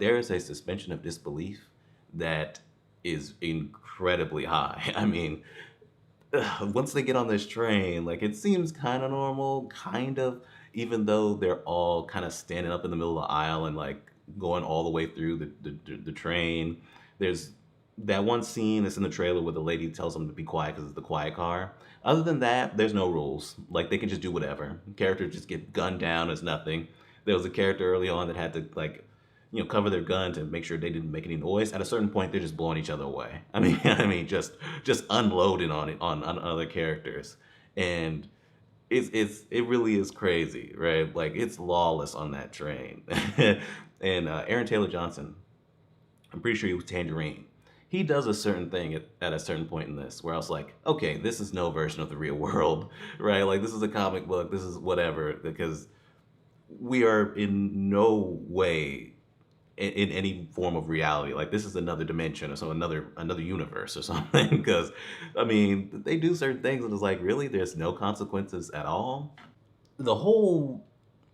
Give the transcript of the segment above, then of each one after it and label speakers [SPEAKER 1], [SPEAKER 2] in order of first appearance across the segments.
[SPEAKER 1] there is a suspension of disbelief that is incredibly high. I mean, once they get on this train, like it seems kind of normal, kind of, even though they're all kind of standing up in the middle of the aisle and like going all the way through the train. There's that one scene that's in the trailer where the lady tells them to be quiet because it's the quiet car. Other than that, there's no rules. Like they can just do whatever. Characters just get gunned down as nothing. There was a character early on that had to like cover their gun to make sure they didn't make any noise. At a certain point, they're just blowing each other away. I mean, just unloading on on other characters, and it really is crazy, right? Like it's lawless on that train, and Aaron Taylor Johnson, I'm pretty sure he was Tangerine. He does a certain thing at a certain point in this where I was like, okay, this is no version of the real world, right? Like this is a comic book, this is whatever, because we are in no way in any form of reality. Like this is another dimension or so another universe or something. Because I mean, they do certain things and it's like, really, there's no consequences at all. The whole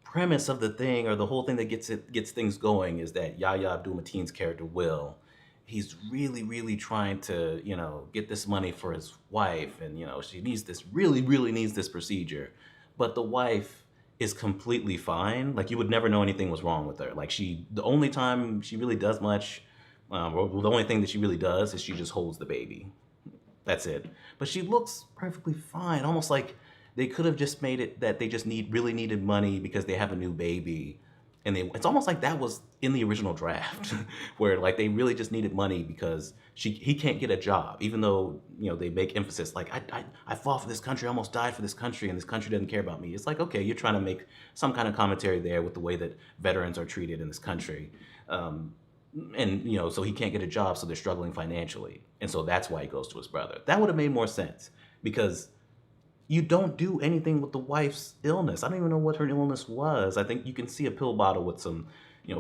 [SPEAKER 1] premise of the thing, or the whole thing that gets things going, is that Yahya Abdul-Mateen's character Will, he's really trying to get this money for his wife, and she needs this, really needs this procedure, but the wife is completely fine. Like you would never know anything was wrong with her. Like the only time she really does much, or the only thing that she really does is she just holds the baby. That's it. But she looks perfectly fine. Almost like they could have just made it that they just really needed money because they have a new baby. And it's almost like that was in the original draft, where like they really just needed money because he can't get a job, even though they make emphasis like I fought for this country, I almost died for this country, and this country doesn't care about me. It's like, okay, you're trying to make some kind of commentary there with the way that veterans are treated in this country, and so he can't get a job, so they're struggling financially, and so that's why he goes to his brother. That would have made more sense, because you don't do anything with the wife's illness. I don't even know what her illness was. I think you can see a pill bottle with some,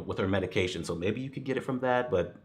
[SPEAKER 1] with her medication, so maybe you could get it from that. But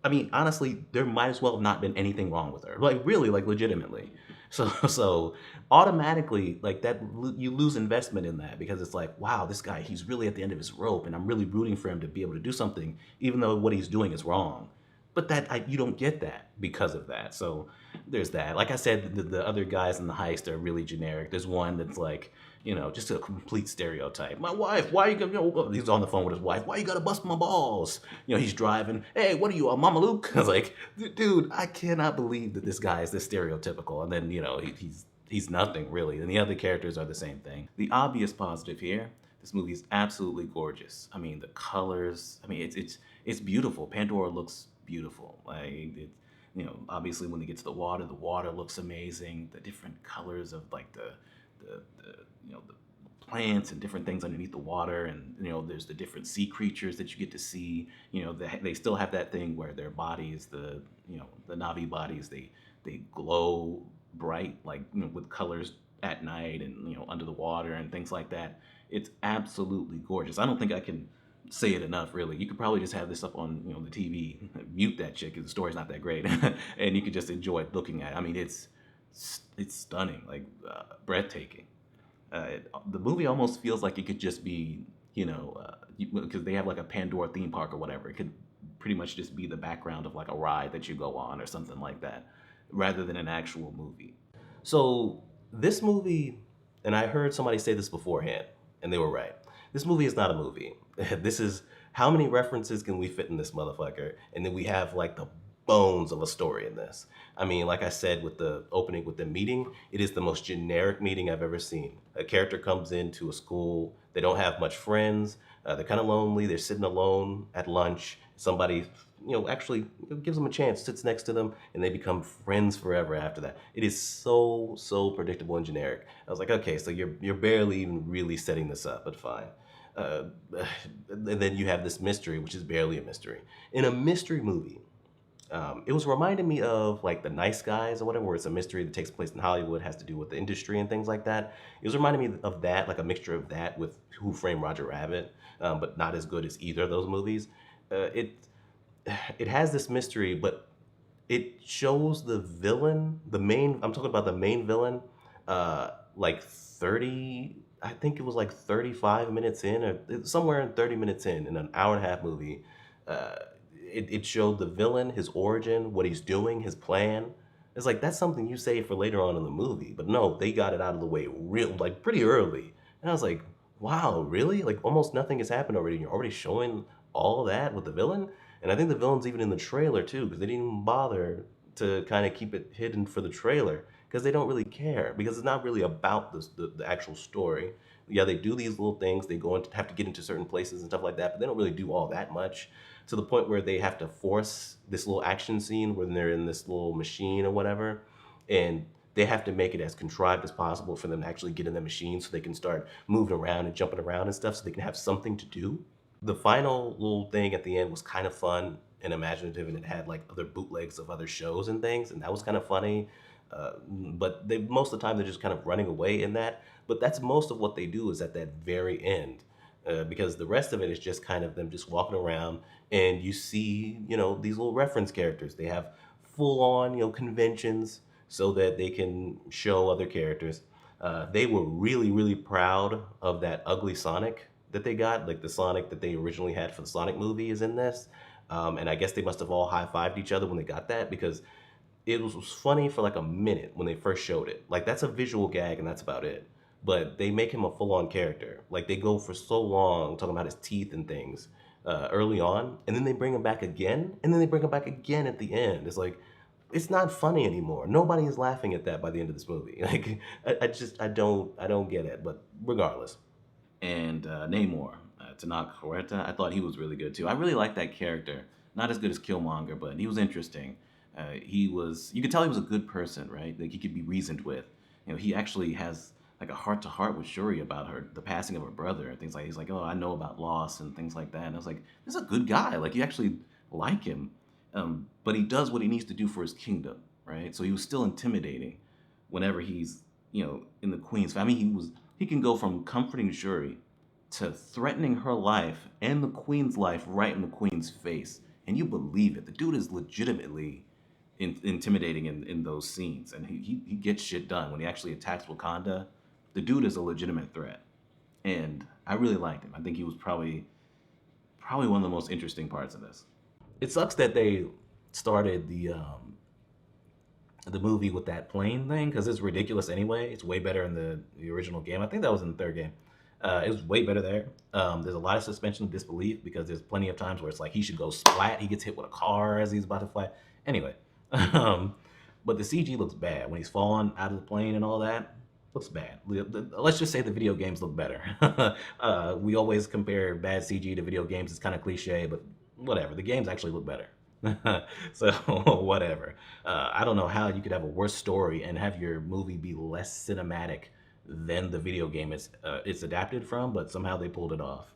[SPEAKER 1] I mean, honestly, there might as well have not been anything wrong with her, like really, like legitimately. So automatically, like that, you lose investment in that, because it's like, wow, this guy, he's really at the end of his rope, and I'm really rooting for him to be able to do something, even though what he's doing is wrong. But you don't get that because of that. So there's that. Like I said, the other guys in the heist are really generic. There's one that's like, just a complete stereotype. My wife, why you gonna, he's on the phone with his wife. Why you gotta bust my balls? He's driving. Hey, what are you, a Mama Luke? I was like, dude, I cannot believe that this guy is this stereotypical. And then, he's nothing really. And the other characters are the same thing. The obvious positive here, this movie is absolutely gorgeous. I mean, the colors, I mean, it's beautiful. Pandora looks beautiful. Like obviously when they get to the water looks amazing. The different colors of like the plants and different things underneath the water, and there's the different sea creatures that you get to see. They still have that thing where their bodies, the Navi bodies, they glow bright, like with colors at night, and under the water and things like that. It's absolutely gorgeous. I don't think I can say it enough, really. You could probably just have this up on the TV, mute that shit because the story's not that great, and you could just enjoy looking at it. I mean, it's stunning, like breathtaking. The movie almost feels like it could just be, because they have like a Pandora theme park or whatever. It could pretty much just be the background of like a ride that you go on or something like that, rather than an actual movie. So this movie, and I heard somebody say this beforehand, and they were right. This movie is not a movie. This is, how many references can we fit in this motherfucker? And then we have like the bones of a story in this. I mean, like I said with the opening, with the meeting, it is the most generic meeting I've ever seen. A character comes into a school, they don't have much friends, they're kind of lonely, they're sitting alone at lunch. Somebody, actually gives them a chance, sits next to them, and they become friends forever after that. It is so predictable and generic. I was like, okay, so you're barely even really setting this up, but fine. Uh, and then you have this mystery, which is barely a mystery. In a mystery movie, it was reminding me of like The Nice Guys or whatever, where it's a mystery that takes place in Hollywood, has to do with the industry and things like that. It was reminding me of that, like a mixture of that with Who Framed Roger Rabbit, but not as good as either of those movies. It has this mystery, but it shows the villain, the main. I'm talking about the main villain, like 30. I think it was like 35 minutes in, or somewhere in 30 minutes in an hour and a half movie. Uh, it showed the villain, his origin, what he's doing, his plan. It's like that's something you save for later on in the movie, but no, they got it out of the way real like pretty early. And I was like, wow, really? Like almost nothing has happened already. And you're already showing all that with the villain. And I think the villain's even in the trailer too, because they didn't even bother to kind of keep it hidden for the trailer because they don't really care because it's not really about the actual story. Yeah, they do these little things. They go into have to get into certain places and stuff like that, but they don't really do all that much to the point where they have to force this little action scene when they're in this little machine or whatever, and they have to make it as contrived as possible for them to actually get in the machine so they can start moving around and jumping around and stuff so they can have something to do. The final little thing at the end was kind of fun and imaginative, and it had like other bootlegs of other shows and things, and that was kind of funny. But they most of the time they're just kind of running away in that. But that's most of what they do is at that very end, because the rest of it is just kind of them just walking around, and you see these little reference characters. They have full on conventions so that they can show other characters. They were really, really proud of that ugly Sonic that they got. Like the Sonic that they originally had for the Sonic movie is in this. And I guess they must have all high-fived each other when they got that because it was funny for like a minute when they first showed it. Like that's a visual gag and that's about it. But they make him a full-on character. Like they go for so long talking about his teeth and things early on, and then they bring him back again, and then they bring him back again at the end. It's like it's not funny anymore. Nobody is laughing at that by the end of this movie. Like I don't get it. But regardless, and Namor, Tanaka Huerta. I thought he was really good too. I really liked that character. Not as good as Killmonger, but he was interesting. You could tell he was a good person, right? Like he could be reasoned with. He actually has like a heart to heart with Shuri about the passing of her brother, and things like he's like, oh, I know about loss and things like that. And I was like, this is a good guy. Like you actually like him, but he does what he needs to do for his kingdom, right? So he was still intimidating whenever he's in the Queen's family. He can go from comforting Shuri to threatening her life and the Queen's life right in the Queen's face. And you believe it. The dude is legitimately intimidating in those scenes. And he gets shit done. When he actually attacks Wakanda, the dude is a legitimate threat. And I really liked him. I think he was probably one of the most interesting parts of this. It sucks that they started the movie with that plane thing because it's ridiculous anyway. It's way better in the original game. I think that was in the third game. It was way better there. There's a lot of suspension of disbelief because there's plenty of times where it's like he should go splat. He gets hit with a car as he's about to fly. Anyway, but the CG looks bad when he's falling out of the plane and all that. Looks bad. Let's just say the video games look better. We always compare bad CG to video games. It's kind of cliche, but whatever. The games actually look better. So whatever. I don't know how you could have a worse story and have your movie be less cinematic than the video game it's adapted from, but somehow they pulled it off.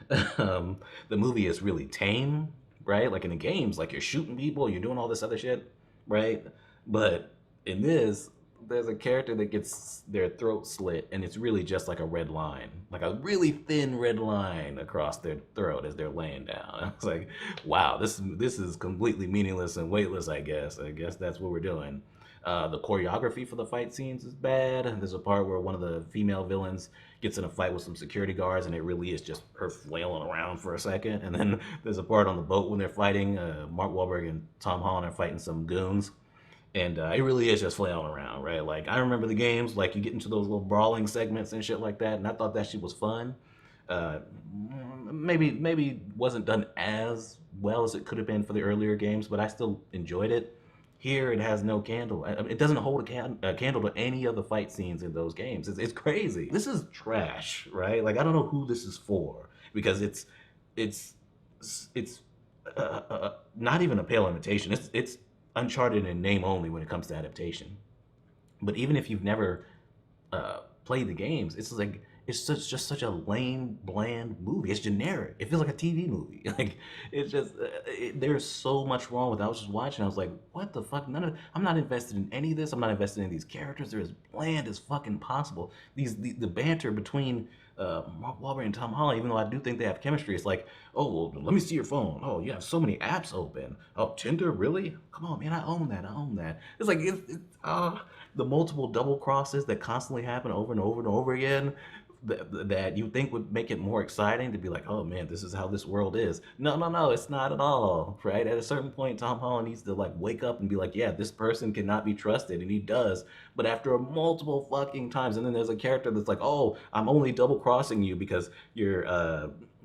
[SPEAKER 1] The movie is really tame, right? Like in the games, like you're shooting people, you're doing all this other shit, right? But in this, there's a character that gets their throat slit, and it's really just like a red line, like a really thin red line across their throat as they're laying down. I was like, wow, this is completely meaningless and weightless. I guess that's what we're doing. The choreography for the fight scenes is bad. There's a part where one of the female villains gets in a fight with some security guards, and it really is just her flailing around for a second. And then there's a part on the boat when they're fighting. Mark Wahlberg and Tom Holland are fighting some goons. And it really is just flailing around, right? Like, I remember the games, like, you get into those little brawling segments and shit like that, and I thought that shit was fun. Uh, maybe wasn't done as well as it could have been for the earlier games, but I still enjoyed it. Here, it has no candle. It doesn't hold a candle to any of the fight scenes in those games. It's crazy. This is trash, right? Like, I don't know who this is for, because it's not even a pale imitation. It's Uncharted in name only when it comes to adaptation. But even if you've never played the games, it's like just such a lame, bland movie. It's generic. It feels like a TV movie. Like it's just there's so much wrong with it. I was just watching. I was like, what the fuck? I'm not invested in any of this. I'm not invested in these characters. They're as bland as fucking possible. The banter between Mark Wahlberg and Tom Holland, even though I do think they have chemistry, it's like, oh, well, let me see your phone. Oh, you have so many apps open. Oh, Tinder, really? Come on, man, I own that. I own that. It's like the multiple double crosses that constantly happen over and over and over again. that you think would make it more exciting to be like, oh man, this is how this world is. No, no, no, it's not at all, right? At a certain point, Tom Holland needs to like wake up and be like, yeah, this person cannot be trusted, and he does. But after multiple fucking times, and then there's a character that's like, oh, I'm only double crossing you because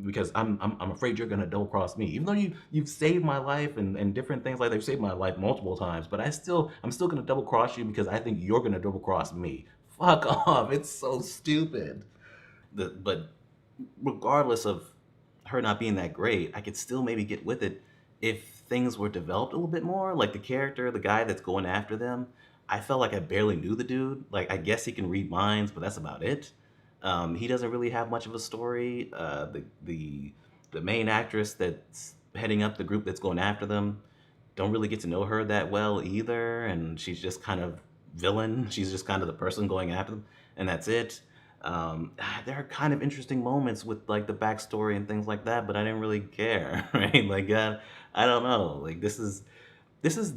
[SPEAKER 1] because I'm afraid you're gonna double cross me, even though you've saved my life and different things like that. You've saved my life multiple times, but I'm still gonna double cross you because I think you're gonna double cross me. Fuck off! It's so stupid. But regardless of her not being that great, I could still maybe get with it if things were developed a little bit more. Like the character, the guy that's going after them, I felt like I barely knew the dude. Like I guess he can read minds, but that's about it. He doesn't really have much of a story. The main actress that's heading up the group that's going after them, don't really get to know her that well either, and she's just kind of villain. She's just kind of the person going after them, and that's it. There are kind of interesting moments with like the backstory and things like that, but I didn't really care, right? Like, I don't know. Like, this is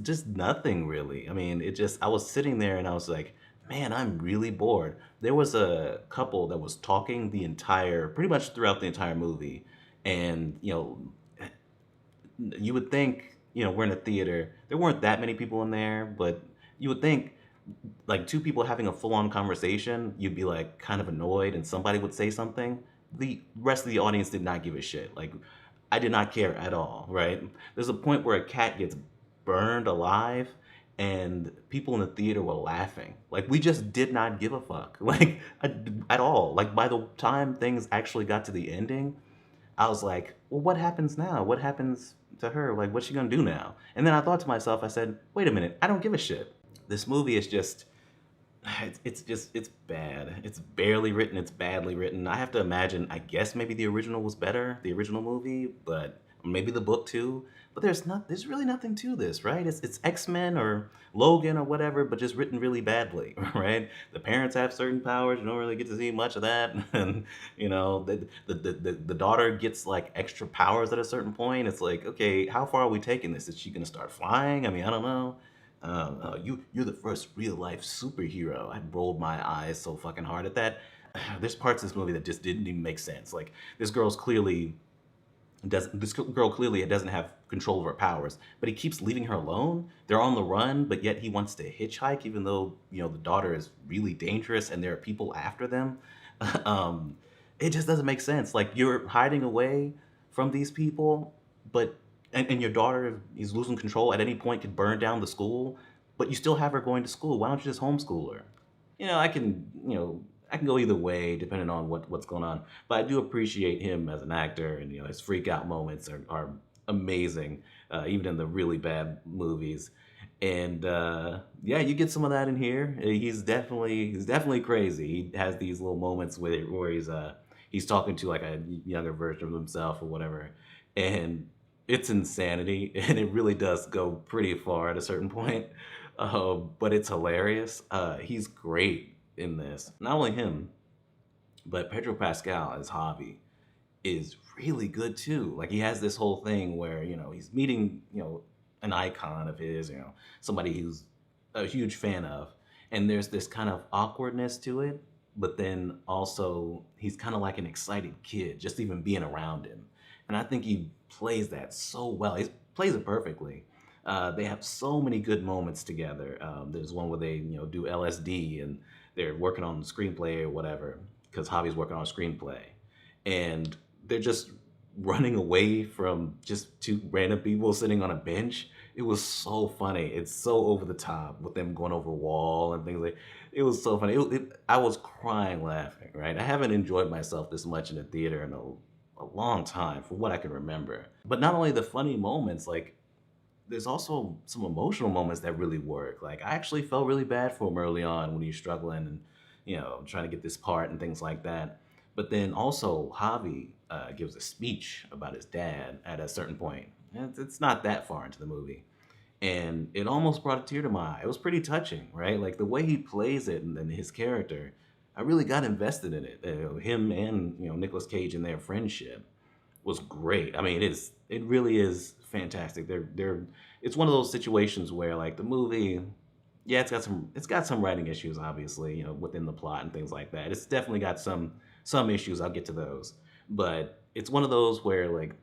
[SPEAKER 1] just nothing really. I mean, it just I was sitting there and I was like, man, I'm really bored. There was a couple that was talking the entire, pretty much throughout the entire movie, and you would think, we're in a theater. There weren't that many people in there, but you would think like two people having a full-on conversation, you'd be like kind of annoyed and somebody would say something. The rest of the audience did not give a shit. Like I did not care at all, right? There's a point where a cat gets burned alive and people in the theater were laughing. Like we just did not give a fuck. Like at all. Like by the time things actually got to the ending, I was like, well, what happens now? What happens to her? Like, what's she gonna do now? And then I thought to myself, I said, wait a minute, I don't give a shit. This movie is just, it's bad. It's barely written, it's badly written. I have to imagine, I guess maybe the original was better, the original movie, but maybe the book too. But there's really nothing to this, right? It's X-Men or Logan or whatever, but just written really badly, right? The parents have certain powers, you don't really get to see much of that. And the daughter gets like extra powers at a certain point. It's like, okay, how far are we taking this? Is she gonna start flying? I mean, I don't know. You're the first real life superhero. I rolled my eyes so fucking hard at that. There's parts of this movie that just didn't even make sense. Like this girl clearly doesn't have control of her powers, but he keeps leaving her alone. They're on the run, but yet he wants to hitchhike, even though the daughter is really dangerous and there are people after them. um, it just doesn't make sense. Like you're hiding away from these people, but and your daughter is losing control at any point, could burn down the school, but you still have her going to school. Why don't you just homeschool her? I can go either way depending on what's going on. But I do appreciate him as an actor, and his freak out moments are amazing, even in the really bad movies. And yeah, you get some of that in here. He's definitely crazy. He has these little moments where he's talking to like a younger version of himself or whatever, and it's insanity, and it really does go pretty far at a certain point. But it's hilarious. He's great in this. Not only him, but Pedro Pascal as Javi is really good too. Like he has this whole thing where he's meeting an icon of his, somebody who's a huge fan of, and there's this kind of awkwardness to it, but then also he's kind of like an excited kid just even being around him, and I think he plays that so well. He plays it perfectly. They have so many good moments together. There's one where they do LSD and they're working on the screenplay or whatever because Javi's working on a screenplay, and they're just running away from just two random people sitting on a bench. It was so funny. It's so over the top with them going over a wall and things like. It was so funny. I was crying laughing. Right, I haven't enjoyed myself this much in a theater in a long time from what I can remember. But not only the funny moments, like there's also some emotional moments that really work. Like I actually felt really bad for him early on when he's struggling and trying to get this part and things like that. But then also Javi gives a speech about his dad at a certain point. It's not that far into the movie, and it almost brought a tear to my eye. It was pretty touching, right? Like the way he plays it and his character, I really got invested in it. Him and Nicolas Cage and their friendship was great. I mean, it really is fantastic. It's one of those situations where like the movie, yeah, it's got some writing issues, obviously, within the plot and things like that. It's definitely got some Some issues, I'll get to those. But it's one of those where like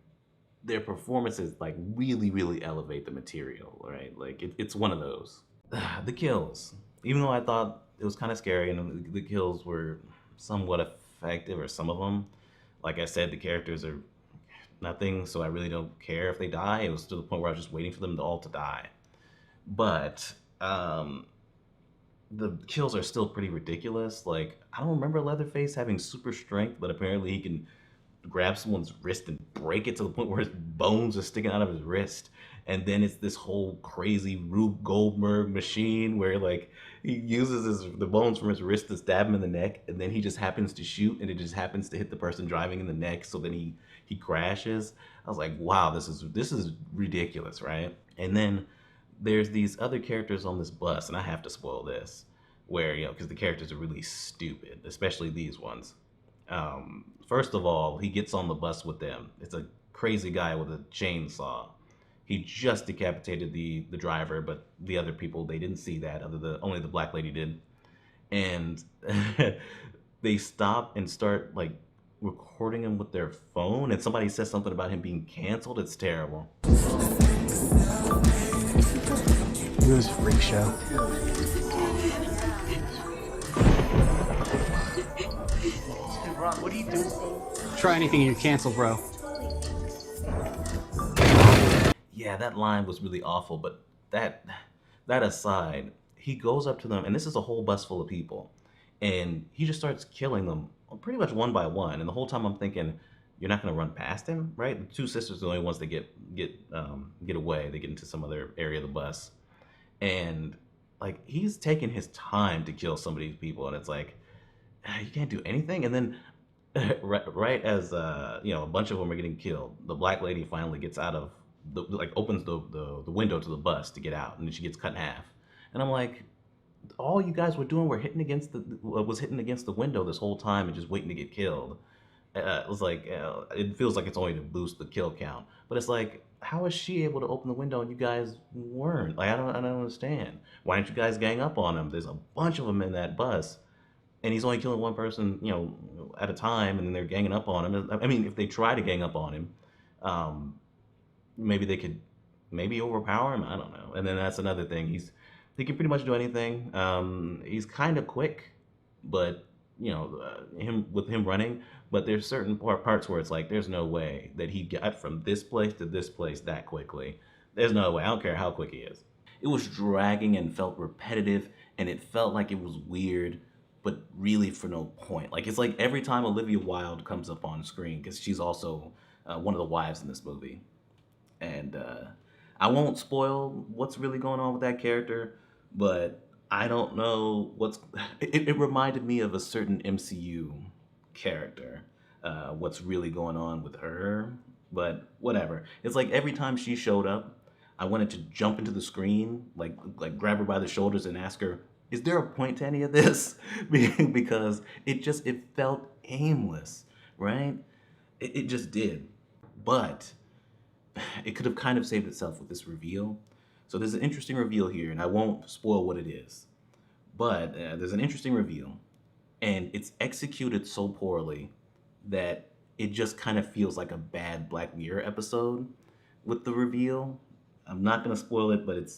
[SPEAKER 1] their performances like really, really elevate the material, right? Like it's one of those. The kills, even though I thought it was kind of scary and the kills were somewhat effective, or some of them, like I said, the characters are nothing, so I really don't care if they die. It was to the point where I was just waiting for them to all to die. But the kills are still pretty ridiculous. Like, I don't remember Leatherface having super strength, but apparently he can grab someone's wrist and break it to the point where his bones are sticking out of his wrist. And then it's this whole crazy Rube Goldberg machine where like he uses the bones from his wrist to stab him in the neck, and then he just happens to shoot, and it just happens to hit the person driving in the neck. So then he crashes. I was like, wow, this is ridiculous, right? And then there's these other characters on this bus, and I have to spoil this, where because the characters are really stupid, especially these ones. First of all, he gets on the bus with them. It's a crazy guy with a chainsaw. He just decapitated the driver, but the other people, they didn't see that. Only the black lady did, and they stop and start like recording him with their phone. And somebody says something about him being canceled. It's terrible.
[SPEAKER 2] It was a freak show.
[SPEAKER 3] What are you doing?
[SPEAKER 2] Try anything and you're canceled, bro.
[SPEAKER 1] Yeah, that line was really awful, but that aside, he goes up to them, and this is a whole bus full of people, and he just starts killing them pretty much one by one. And the whole time I'm thinking, you're not gonna run past him, right? The two sisters are the only ones that get away. They get into some other area of the bus, and like he's taking his time to kill some of these people, and it's like you can't do anything. And then right as a bunch of them are getting killed, the black lady finally gets out of opens the window to the bus to get out, and then she gets cut in half. And I'm like, all you guys were doing were hitting against the window this whole time and just waiting to get killed. It was like it feels like it's only to boost the kill count, but it's like, how is she able to open the window and you guys weren't? Like, I don't understand. Why don't you guys gang up on him? There's a bunch of them in that bus, and he's only killing one person, at a time, and then they're ganging up on him. I mean, if they try to gang up on him, um, maybe they could maybe overpower him. I don't know. And then that's another thing. He can pretty much do anything. He's kind of quick, but him running. But there's certain parts where it's like there's no way that he got from this place to this place that quickly. There's no way. I don't care how quick he is. It was dragging and felt repetitive, and it felt like it was weird, but really for no point. Like, it's like every time Olivia Wilde comes up on screen, because she's also one of the wives in this movie. And I won't spoil what's really going on with that character, but I don't know it reminded me of a certain MCU character, what's really going on with her. But whatever. It's like every time she showed up, I wanted to jump into the screen, like grab her by the shoulders and ask her, is there a point to any of this? Because it felt aimless, right? It just did. But it could have kind of saved itself with this reveal. So there's an interesting reveal here, and I won't spoil what it is. But there's an interesting reveal, and it's executed so poorly that it just kind of feels like a bad Black Mirror episode with the reveal. I'm not gonna spoil it, but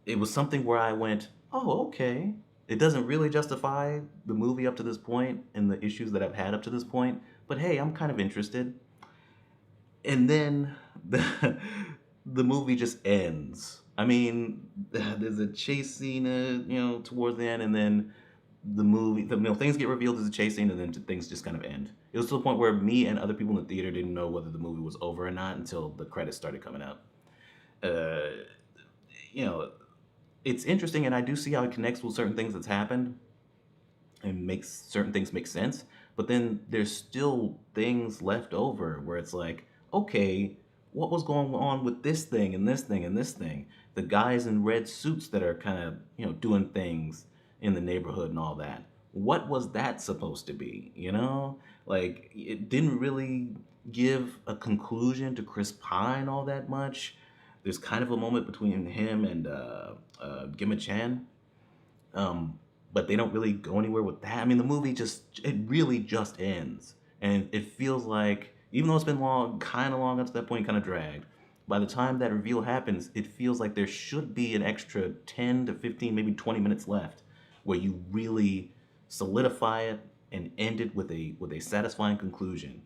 [SPEAKER 1] it was something where I went, oh, okay. It doesn't really justify the movie up to this point and the issues that I've had up to this point, but hey, I'm kind of interested. And then the movie just ends. I mean, there's a chase scene, towards the end, and then things get revealed as a chase scene, and then things just kind of end. It was to the point where me and other people in the theater didn't know whether the movie was over or not until the credits started coming up. Uh, you know, it's interesting, and I do see how it connects with certain things that's happened and makes certain things make sense. But then there's still things left over where it's like, okay, what was going on with this thing and this thing and this thing? The guys in red suits that are kind of, doing things in the neighborhood and all that. What was that supposed to be? Like, it didn't really give a conclusion to Chris Pine all that much. There's kind of a moment between him and Gemma Chan. Um, but they don't really go anywhere with that. I mean, the movie it really just ends. And it feels like, even though it's been long, kind of long up to that point, kind of dragged, by the time that reveal happens, it feels like there should be an extra 10 to 15, maybe 20 minutes left where you really solidify it and end it with a satisfying conclusion.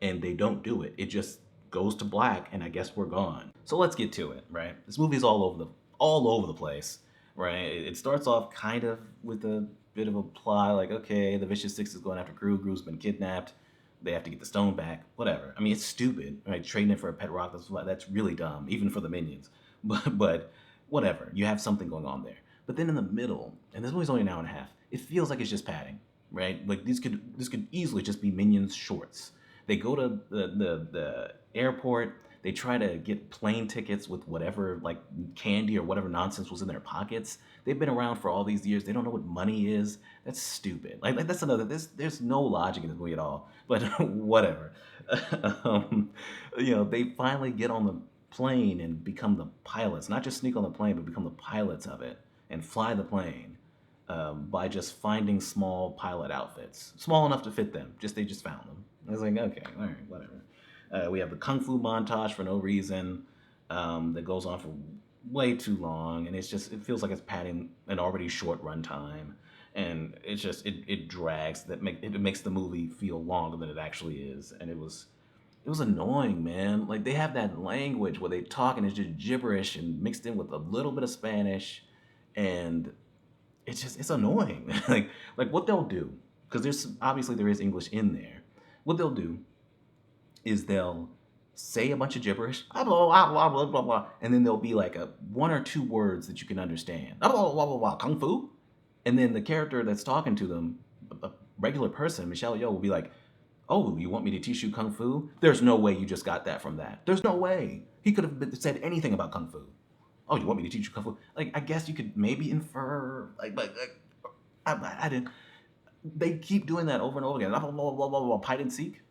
[SPEAKER 1] And they don't do it. It just goes to black, and I guess we're gone. So let's get to it, right? This movie's all over the place, right? It starts off kind of with a bit of a plot, like, okay, the Vicious Six is going after Gru. Gru's been kidnapped. They have to get the stone back. Whatever. I mean, it's stupid, right? Trading it for a pet rock, that's really dumb, even for the minions. But whatever. You have something going on there. But then in the middle, and this movie's only an hour and a half, it feels like it's just padding, right? Like this could easily just be Minions shorts. They go to the airport. They try to get plane tickets with whatever, like, candy or whatever nonsense was in their pockets. They've been around for all these years. They don't know what money is. That's stupid. Like that's another. There's no logic in this movie at all. But whatever. um, they finally get on the plane and become the pilots. Not just sneak on the plane, but become the pilots of it and fly the plane by just finding small pilot outfits, small enough to fit them. They just found them. I was like, okay, all right, whatever. We have the kung fu montage for no reason that goes on for way too long, and it feels like it's padding an already short runtime, and it drags. It makes the movie feel longer than it actually is, and it was annoying, man. Like, they have that language where they talk and it's just gibberish and mixed in with a little bit of Spanish, and it's annoying. like what they'll do, because there is English in there. What they'll do is they'll say a bunch of gibberish, blah, blah, blah, blah, blah, blah, and then there'll be like one or two words that you can understand. Blah, blah, blah, blah, blah, kung fu? And then the character that's talking to them, a regular person, Michelle Yeoh, will be like, oh, you want me to teach you kung fu? There's no way you just got that from that. There's no way. He could have said anything about kung fu. Oh, you want me to teach you kung fu? Like, I guess you could maybe infer, I didn't. They keep doing that over and over again. Blah, blah, blah, blah, blah, blah, hide and seek.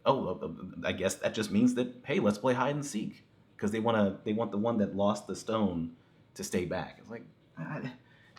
[SPEAKER 1] Oh, I guess that just means that, hey, let's play hide and seek, because they want the one that lost the stone to stay back. It's like,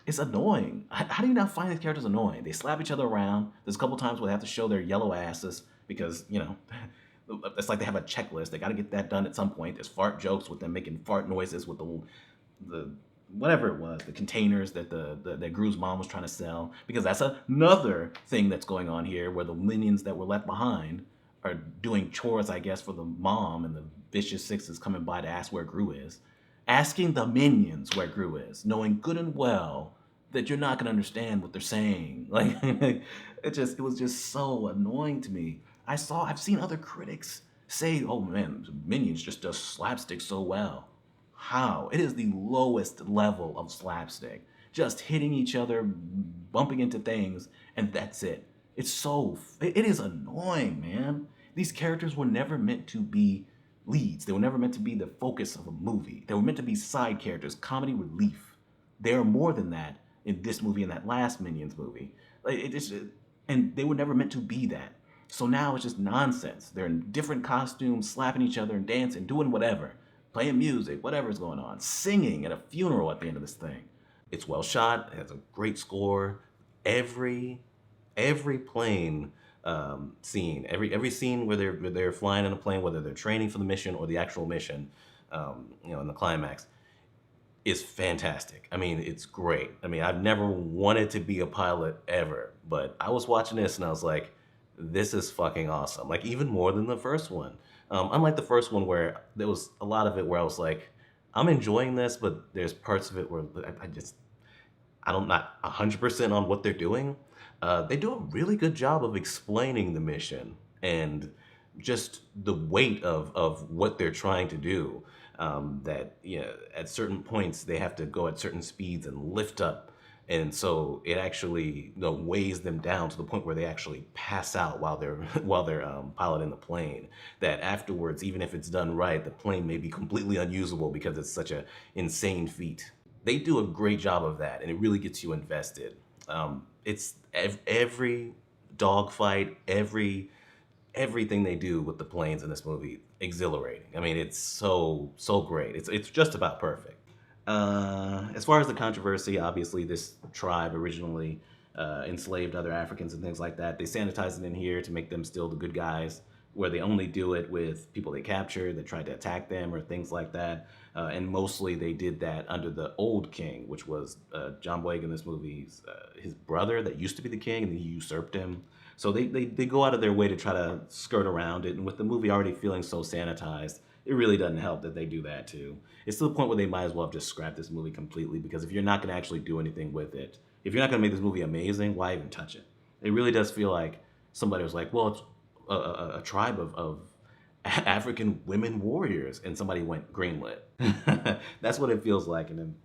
[SPEAKER 1] it's annoying. How do you not find these characters annoying? They slap each other around. There's a couple times where they have to show their yellow asses because, it's like they have a checklist. They got to get that done at some point. There's fart jokes with them making fart noises with the whatever it was, the containers that that Gru's mom was trying to sell, because that's another thing that's going on here, where the minions that were left behind are doing chores, I guess, for the mom, and the Vicious Six is coming by to ask where Gru is. Asking the minions where Gru is, knowing good and well that you're not going to understand what they're saying. Like, it was just so annoying to me. I've seen other critics say, oh man, Minions just does slapstick so well. How? It is the lowest level of slapstick. Just hitting each other, bumping into things, and that's it. It is annoying, man. These characters were never meant to be leads. They were never meant to be the focus of a movie. They were meant to be side characters, comedy relief. They are more than that in this movie and that last Minions movie. And they were never meant to be that. So now it's just nonsense. They're in different costumes, slapping each other and dancing, doing whatever, playing music, whatever's going on, singing at a funeral at the end of this thing. It's well shot. It has a great score. Every plane scene, every scene where they're flying in a plane, whether they're training for the mission or the actual mission, in the climax, is fantastic. I mean, it's great. I mean, I've never wanted to be a pilot ever, but I was watching this and I was like, this is fucking awesome. Like, even more than the first one. Unlike the first one, where there was a lot of it where I was like, I'm enjoying this, but there's parts of it where I'm not 100% on what they're doing. They do a really good job of explaining the mission and just the weight of what they're trying to do. That at certain points they have to go at certain speeds and lift up, and so it actually weighs them down to the point where they actually pass out while they're piloting the plane. That afterwards, even if it's done right, the plane may be completely unusable because it's such a insane feat. They do a great job of that, and it really gets you invested. It's every dogfight, everything they do with the planes in this movie, exhilarating. I mean, it's so great. It's just about perfect. As far as the controversy, obviously this tribe originally enslaved other Africans and things like that. They sanitize it in here to make them still the good guys, where they only do it with people they capture that tried to attack them or things like that. And mostly they did that under the old king, which was John Boyega in this movie's his brother that used to be the king, and he usurped him. So they go out of their way to try to skirt around it. And with the movie already feeling so sanitized, it really doesn't help that they do that too. It's to the point where they might as well have just scrapped this movie completely, because if you're not going to actually do anything with it, if you're not going to make this movie amazing, why even touch it? It really does feel like somebody was like, well, it's a tribe of African women warriors, and somebody went greenlit. That's what it feels like, and then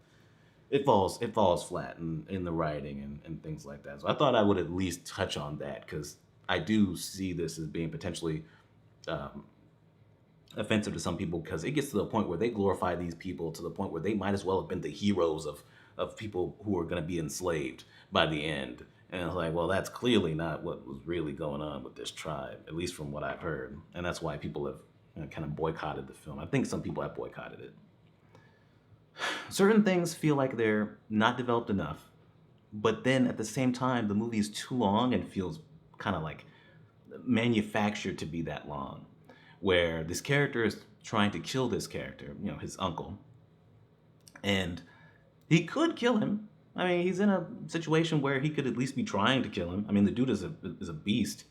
[SPEAKER 1] it falls flat in the writing and things like that. So I thought I would at least touch on that, because I do see this as being potentially um, offensive to some people, because it gets to the point where they glorify these people to the point where they might as well have been the heroes of people who are going to be enslaved by the end. And it's like, well, that's clearly not what was really going on with this tribe, at least from what I've heard. And that's why people have kind of boycotted the film. I think some people have boycotted it. Certain things feel like they're not developed enough, but then at the same time, the movie is too long and feels kind of like manufactured to be that long, where this character is trying to kill this character, his uncle, and he could kill him. I mean, he's in a situation where he could at least be trying to kill him. I mean, the dude is a beast.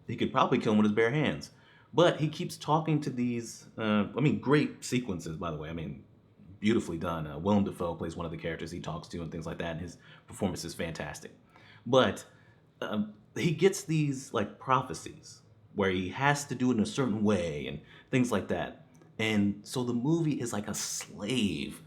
[SPEAKER 1] He could probably kill him with his bare hands. But he keeps talking to these, great sequences, by the way. I mean, beautifully done. Willem Dafoe plays one of the characters he talks to and things like that, and his performance is fantastic. But he gets these like prophecies where he has to do it in a certain way and things like that. And so the movie is like a slave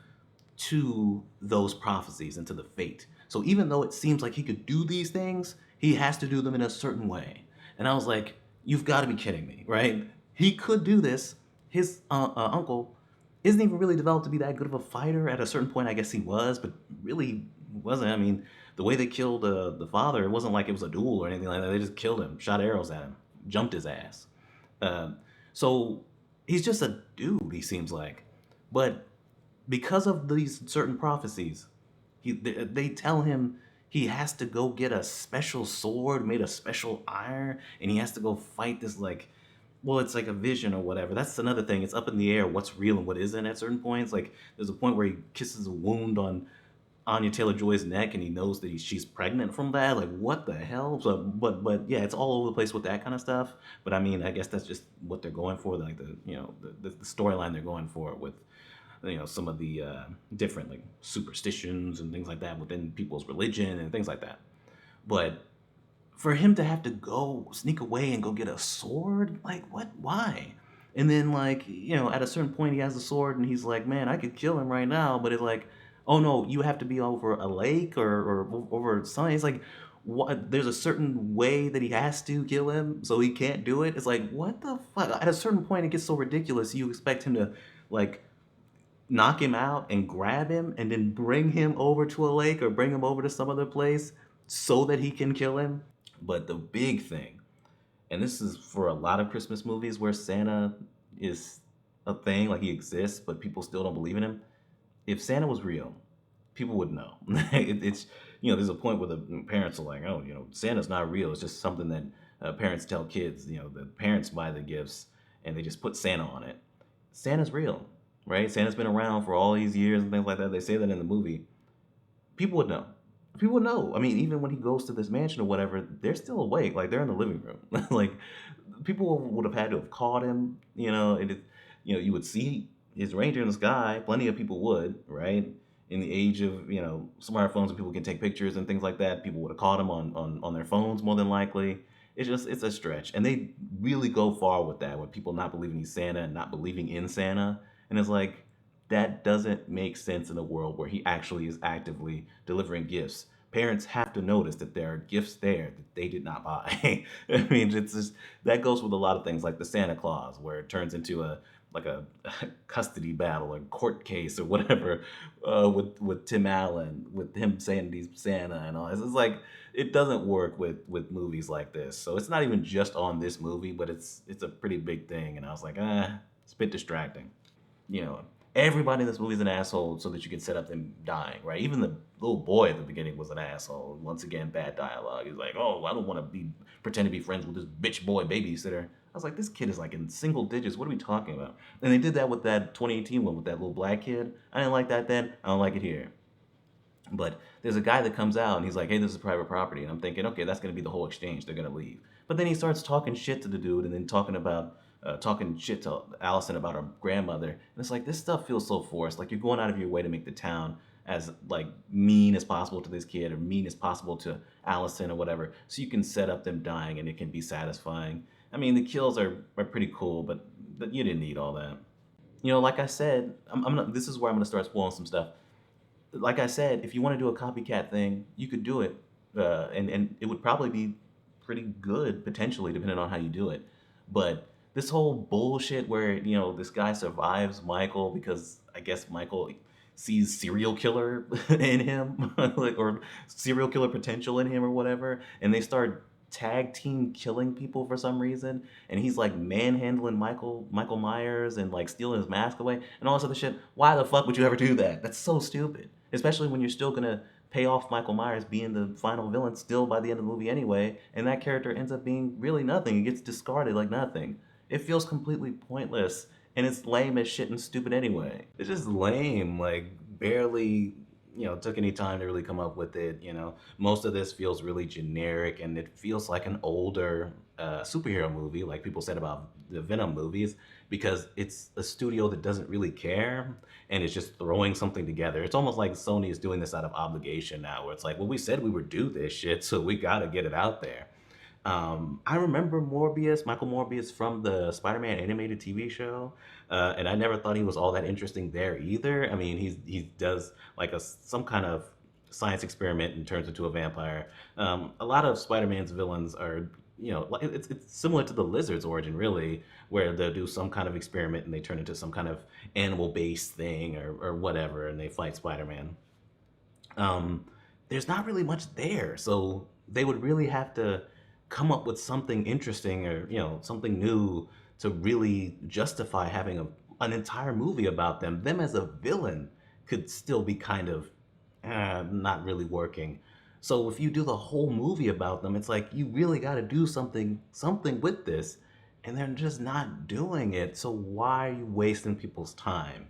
[SPEAKER 1] to those prophecies and to the fate. So even though it seems like he could do these things, he has to do them in a certain way. And I was like, you've got to be kidding me, right? He could do this. His uncle isn't even really developed to be that good of a fighter. At a certain point, I guess he was, but really wasn't. I mean, the way they killed the father, it wasn't like it was a duel or anything like that. They just killed him, shot arrows at him, jumped his ass. Uh, so he's just a dude, he seems like. But because of these certain prophecies, they tell him he has to go get a special sword made of special iron, and he has to go fight this like, well, it's like a vision or whatever. That's another thing. It's up in the air what's real and what isn't at certain points. Like there's a point where he kisses a wound on Anya Taylor-Joy's neck, and he knows that she's pregnant from that. Like what the hell? So, but yeah, it's all over the place with that kind of stuff. But I mean, I guess that's just what they're going for, like the storyline they're going for with some of the different like superstitions and things like that within people's religion and things like that. But for him to have to go sneak away and go get a sword, like what? Why? And then like at a certain point he has a sword and he's like, man, I could kill him right now, but it's like, oh no, you have to be over a lake or over something. It's like, what? There's a certain way that he has to kill him, so he can't do it. It's like, what the fuck? At a certain point, it gets so ridiculous. You expect him to like knock him out and grab him and then bring him over to a lake or bring him over to some other place so that he can kill him. But the big thing, and this is for a lot of Christmas movies where Santa is a thing, like he exists, but people still don't believe in him. If Santa was real, people would know. It's there's a point where the parents are like, oh, Santa's not real. It's just something that parents tell kids. The parents buy the gifts and they just put Santa on it. Santa's real, right? Santa's been around for all these years and things like that. They say that in the movie. People would know. People would know. I mean, even when he goes to this mansion or whatever, they're still awake. Like they're in the living room. Like people would have had to have caught him. You would see his reindeer in the sky. Plenty of people would, right? In the age of smartphones and people can take pictures and things like that, people would have caught him on their phones more than likely. It's a stretch, and they really go far with that with people not believing he's Santa and not believing in Santa, and it's like that doesn't make sense in a world where he actually is actively delivering gifts. Parents have to notice that there are gifts there that they did not buy. I mean, it's just that goes with a lot of things like the Santa Claus, where it turns into a custody battle or court case or whatever with Tim Allen, with him saying he's Santa and all this. It's like it doesn't work with movies like this. So it's not even just on this movie, but it's a pretty big thing. And I was like, it's a bit distracting, you know. Everybody in this movie is an asshole so that you can set up them dying, right? Even the little boy at the beginning was an asshole. Once again, bad dialogue. He's like, oh, I don't want to be pretend to be friends with this bitch boy babysitter. I was like, this kid is like in single digits. What are we talking about? And they did that with that 2018 one with that little black kid. I didn't like that then. I don't like it here. But there's a guy that comes out and he's like, hey, this is private property. And I'm thinking, okay, that's going to be the whole exchange. They're going to leave. But then he starts talking shit to the dude and then talking shit to Allison about her grandmother. And it's like, this stuff feels so forced. Like you're going out of your way to make the town as like mean as possible to this kid or mean as possible to Allison or whatever. So you can set up them dying and it can be satisfying. I mean, the kills are pretty cool, but you didn't need all that. You know, like I said, this is where I'm going to start spoiling some stuff. Like I said, if you want to do a copycat thing, you could do it, and it would probably be pretty good potentially, depending on how you do it. But this whole bullshit where this guy survives Michael because I guess Michael sees serial killer in him, like or serial killer potential in him or whatever, and they start tag team killing people for some reason, and he's like manhandling Michael Myers and like stealing his mask away and all this other shit. Why the fuck would you ever do that? That's so stupid. Especially when you're still gonna pay off Michael Myers being the final villain still by the end of the movie anyway, and that character ends up being really nothing. He gets discarded like nothing. It feels completely pointless, and it's lame as shit and stupid anyway. It's just lame, like barely took any time to really come up with it. Most of this feels really generic, and it feels like an older superhero movie, like people said about the Venom movies, because it's a studio that doesn't really care and it's just throwing something together. It's almost like Sony is doing this out of obligation now, where it's like, well, we said we would do this shit, so we gotta get it out there. I remember Michael Morbius from the Spider-Man animated TV show, and I never thought he was all that interesting there either. I mean, he does like some kind of science experiment and turns into a vampire. A lot of Spider-Man's villains are, like it's similar to the Lizard's origin, really, where they'll do some kind of experiment and they turn into some kind of animal-based thing or whatever, and they fight Spider-Man. There's not really much there, so they would really have to come up with something interesting or something new to really justify having an entire movie about them. Them as a villain could still be kind of not really working. So if you do the whole movie about them, it's like you really got to do something with this, and they're just not doing it. So why are you wasting people's time?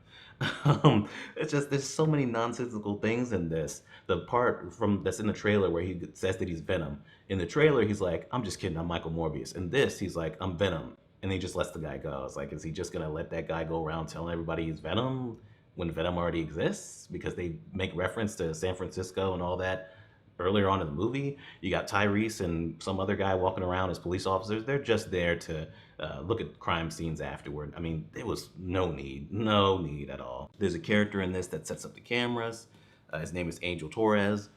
[SPEAKER 1] It's just there's so many nonsensical things in this. The part from that's in the trailer where he says that he's Venom. In the trailer, he's like, "I'm just kidding, I'm Michael Morbius." In this, he's like, "I'm Venom," and he just lets the guy go. It's like, is he just gonna let that guy go around telling everybody he's Venom when Venom already exists? Because they make reference to San Francisco and all that earlier on in the movie. You got Tyrese and some other guy walking around as police officers. They're just there to look at crime scenes afterward. I mean, there was no need at all. There's a character in this that sets up the cameras. His name is Angel Torres.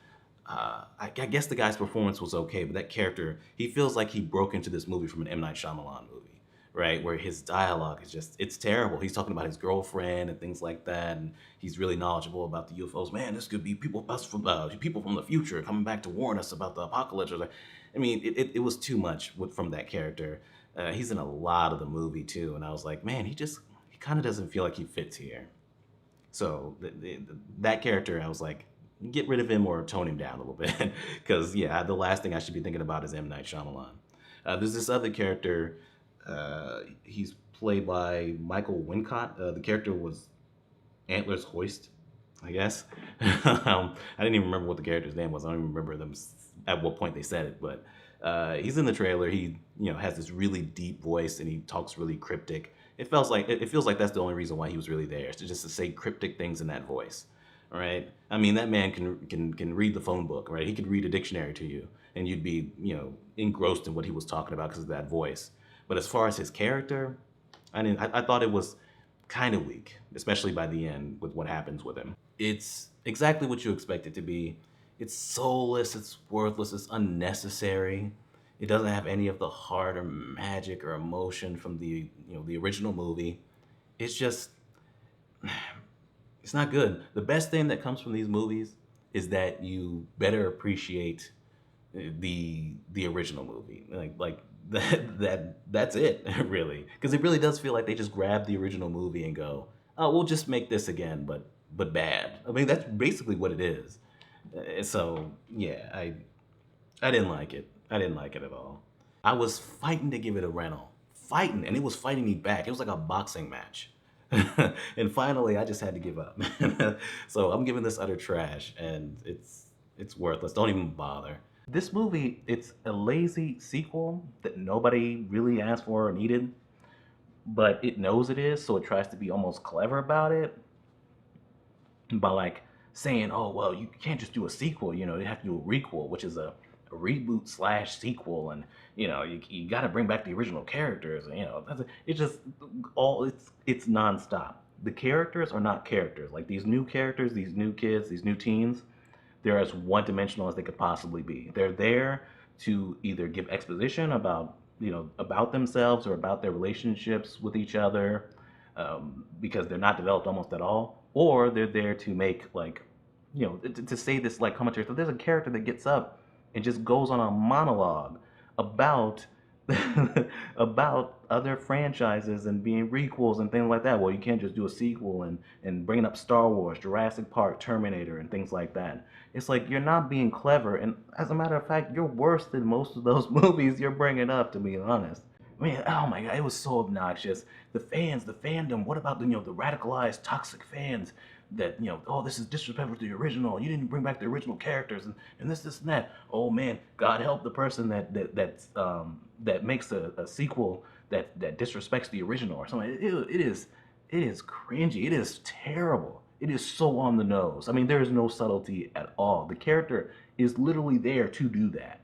[SPEAKER 1] I guess the guy's performance was okay, but that character, he feels like he broke into this movie from an M. Night Shyamalan movie, right? Where his dialogue is just, it's terrible. He's talking about his girlfriend and things like that, and he's really knowledgeable about the UFOs. Man, this could be people from the future coming back to warn us about the apocalypse. I mean, it was too much from that character. He's in a lot of the movie too, and I was like, man, he kind of doesn't feel like he fits here. So that character, I was like, get rid of him or tone him down a little bit, because yeah, the last thing I should be thinking about is M. Night Shyamalan. There's this other character. He's played by Michael Wincott. The character was Antlers Hoist, I guess. I didn't even remember what the character's name was. I don't even remember them at what point they said it, but he's in the trailer. He has this really deep voice and he talks really cryptic. It feels like that's the only reason why he was really there, is just to say cryptic things in that voice. All right. I mean, that man can read the phone book, right? He could read a dictionary to you, and you'd be engrossed in what he was talking about because of that voice. But as far as his character, I thought it was kind of weak, especially by the end with what happens with him. It's exactly what you expect it to be. It's soulless, it's worthless, it's unnecessary. It doesn't have any of the heart or magic or emotion from the original movie. It's just, it's not good. The best thing that comes from these movies is that you better appreciate the original movie. Like that's it, really. Because it really does feel like they just grabbed the original movie and go, we'll just make this again, but bad. I mean, that's basically what it is. So yeah, I didn't like it. I didn't like it at all. I was fighting to give it a rental, fighting, and it was fighting me back. It was like a boxing match. And finally, I just had to give up. So I'm giving this utter trash, and it's worthless. Don't even bother. This movie, it's a lazy sequel that nobody really asked for or needed, but it knows it is, so it tries to be almost clever about it by like saying, "Oh well, you can't just do a sequel. You know, you have to do a requel, which is a reboot slash sequel, and you know, you got to bring back the original characters. And, you know, it's just all it's nonstop. The characters are not characters. Like these new characters, these new kids, these new teens, they're as one-dimensional as they could possibly be. They're there to either give exposition about about themselves or about their relationships with each other, because they're not developed almost at all, or they're there to make like to say this like commentary. So there's a character that gets up and just goes on a monologue about about other franchises and being requels and things like that. Well, you can't just do a sequel and bringing up Star Wars, Jurassic Park, Terminator, and things like that. It's like you're not being clever, and as a matter of fact, you're worse than most of those movies you're bringing up. To be honest, I mean, oh my god, it was so obnoxious. The fans, the fandom. What about the the radicalized, toxic fans that oh, this is disrespectful to the original. You didn't bring back the original characters and this and that. Oh man, God help the person that makes a sequel that disrespects the original or something. It is cringy. It is terrible. It is so on the nose. I mean, there is no subtlety at all. The character is literally there to do that.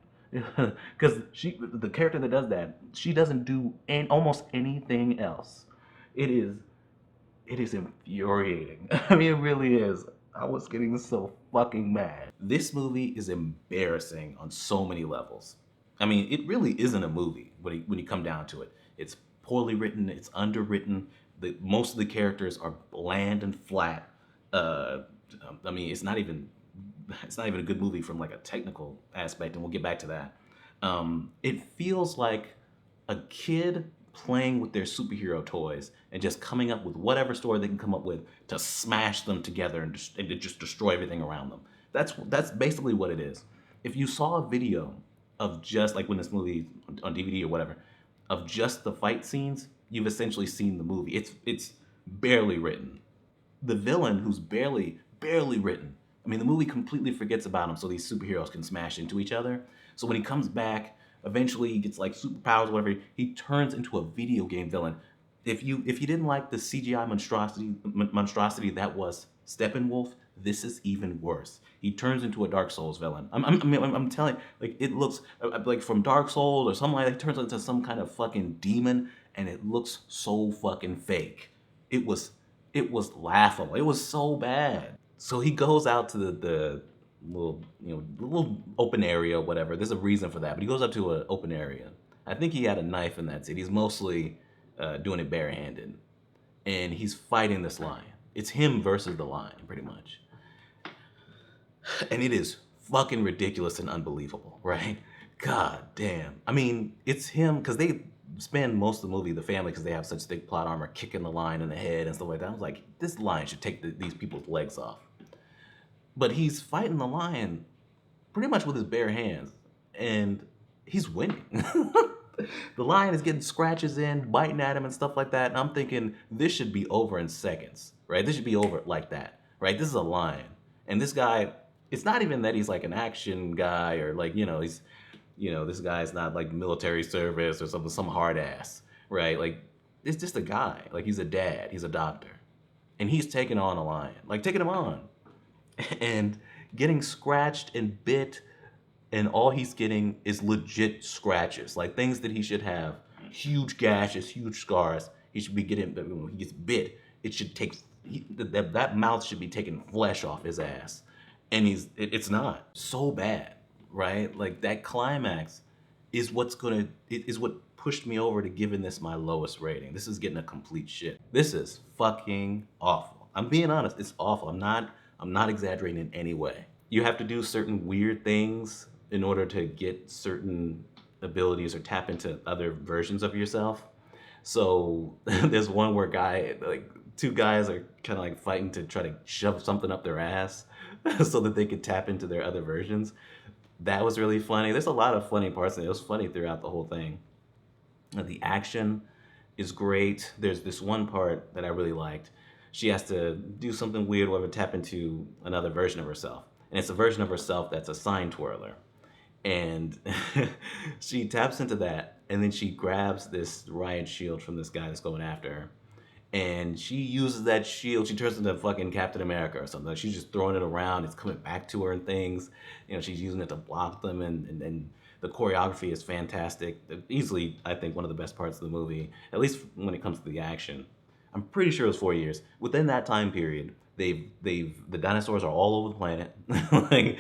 [SPEAKER 1] Because the character that does that, she doesn't do almost anything else. It is it is infuriating. I mean, it really is. I was getting so fucking mad. This movie is embarrassing on so many levels. I mean, it really isn't a movie when you come down to it. It's poorly written. It's underwritten. Most of the characters are bland and flat. Uh, I mean, it's not even a good movie from like a technical aspect, and we'll get back to that. It feels like a kid playing with their superhero toys and just coming up with whatever story they can come up with to smash them together and to just destroy everything around them. That's basically what it is. If you saw a video of just like when this movie on DVD or whatever of just the fight scenes, you've essentially seen the movie. It's barely written. The villain who's barely written. I mean, the movie completely forgets about him so these superheroes can smash into each other. So when he comes back, eventually he gets like superpowers, whatever. He turns into a video game villain. If you didn't like the CGI monstrosity that was Steppenwolf, this is even worse. He turns into a Dark Souls villain. I'm telling, like it looks like from Dark Souls or something like that. He turns into some kind of fucking demon, and it looks so fucking fake. It was laughable. It was so bad. So he goes out to the little little open area or whatever. There's a reason for that, but he goes up to an open area. I think he had a knife in that scene. He's mostly doing it barehanded, and he's fighting this lion. It's him versus the lion, pretty much, and it is fucking ridiculous and unbelievable, right? God damn. I mean, it's him because they spend most of the movie, the family, because they have such thick plot armor, kicking the lion in the head and stuff like that. I was like, this lion should take these people's legs off. But he's fighting the lion pretty much with his bare hands, and he's winning. The lion is getting scratches in, biting at him and stuff like that, and I'm thinking, this should be over in seconds, right? This should be over like that, right? This is a lion. And this guy, it's not even that he's like an action guy or like, he's, this guy's not like military service or something, some hard ass, right? Like, it's just a guy. Like, he's a dad, he's a doctor. And he's taking on a lion, like taking him on. And getting scratched and bit, and all he's getting is legit scratches, like things that he should have huge gashes, huge scars. He should be getting, when he gets bit, it should take, that mouth should be taking flesh off his ass. And it's not. So bad, right? Like that climax is what pushed me over to giving this my lowest rating. This is getting a complete shit. This is fucking awful. I'm being honest, it's awful. I'm not exaggerating in any way. You have to do certain weird things in order to get certain abilities or tap into other versions of yourself. So there's one where guy like two guys are kind of like fighting to try to shove something up their ass so that they could tap into their other versions. That was really funny. There's a lot of funny parts in it. It was funny throughout the whole thing. The action is great. There's this one part that I really liked. She has to do something weird, whatever, tap into another version of herself. And it's a version of herself that's a sign twirler. And she taps into that, and then she grabs this riot shield from this guy that's going after her. And she uses that shield. She turns into fucking Captain America or something. Like, she's just throwing it around. It's coming back to her and things. You know, she's using it to block them, and the choreography is fantastic. Easily, I think, one of the best parts of the movie, at least when it comes to the action. I'm pretty sure it was 4 years. Within that time period, the dinosaurs are all over the planet. Like,